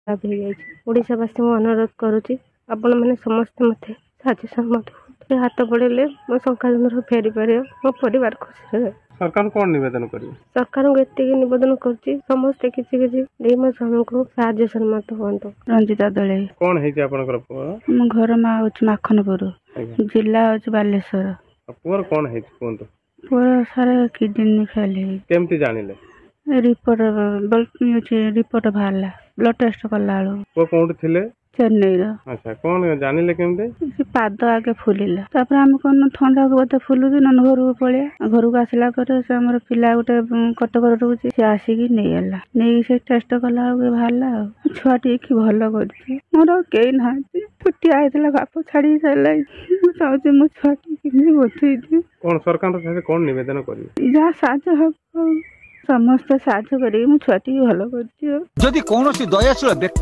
ଖରାପ ହେଇଯାଇଛି। ଓଡ଼ିଶାବାସୀଙ୍କୁ ଅନୁରୋଧ କରୁଛି ଆପଣ ମାନେ ସମସ୍ତେ ମୋତେ ସାହାଯ୍ୟ ସହମତ ହାତ ବଢ଼େଇଲେ ମୋ ସଂଖ୍ୟାଧନରୁ ଫେରି ପାରିବ, ମୋ ପରିବାର ଖୁସିରେ ରହିବ। ସରକାର କଣ ନିବେଦନ କରିବେ? ସରକାରଙ୍କୁ ଏତିକି ନିବେଦନ କରୁଛି ସମସ୍ତେ କିଛି କିଛି ଦେଇ ମୋ ସ୍ୱାମୀଙ୍କୁ ସାହାଯ୍ୟ ସମ୍ମତ ହୁଅନ୍ତୁ। ରଞ୍ଜିତା ଦଳେଇ। କଣ ହେଇଛି ଆପଣଙ୍କର ପୁଅ? ଆମ ଘର ମା ହଉଛି ମାଖନପୁର, ଆଜ୍ଞା। ଜିଲ୍ଲା ହଉଛି ବାଲେଶ୍ୱର। ପୁଅର କଣ ହେଇଛି କୁହନ୍ତୁ? ପୁଅର ସାରା କିଡନୀ ଫେଲ ହେଇଛି। କେମିତି ଜାଣିଲେ? ରିପୋର୍ଟ ବାହାରିଲା, ବ୍ଲଡ ଟେଷ୍ଟ କଲା ବେଳକୁ। ପୁଅ କୋଉଠି ଥିଲେ? ଚେନ୍ନାଇର। ଆଚ୍ଛା, କଣ ଜାଣିଲେ କେମିତି? ସେ ପାଦ ଆଗେ ଫୁଲିଲା, ତାପରେ ଆମେ କଣ ଥଣ୍ଡାକୁ ବୋଧେ ଫୁଲୁଛି, ନହେଲେ ଘରକୁ ପଳେଇବା। ଘରକୁ ଆସିଲା ପରେ ସେ ଆମର ପିଲା ଗୋଟେ କଟକରେ ରହୁଛି, ସେ ଆସିକି ନେଇଗଲା, ନେଇକି ସେ ଟେଷ୍ଟ କଲା ବେଳକୁ ବାହାରିଲା। ଆଉ ଛୁଆ ଟିକେ ଭଲ କରିଛି। ମୋର ଆଉ କେହି ନାହାନ୍ତି, ଛୁଟିଆ ହେଇଥିଲା, ବାପ ଛାଡିକି ସାରିଲା। ମୁଁ ଚାହୁଁଛି ମୋ ଛୁଆ କେମିତି ବଞ୍ଚେଇଛି। କଣ ସରକାରଙ୍କ ସାথে କଣ ନିବେଦନ କରିବେ? ଯାହା ସାହାଯ୍ୟ ହବ ସମସ୍ତେ ସାହାଯ୍ୟ କରିକି ମୋ ଛୁଆଟିକି ଭଲ କରିଛି। ଯଦି କୌଣସି ଦୟାଶୀଳ ବ୍ୟକ୍ତି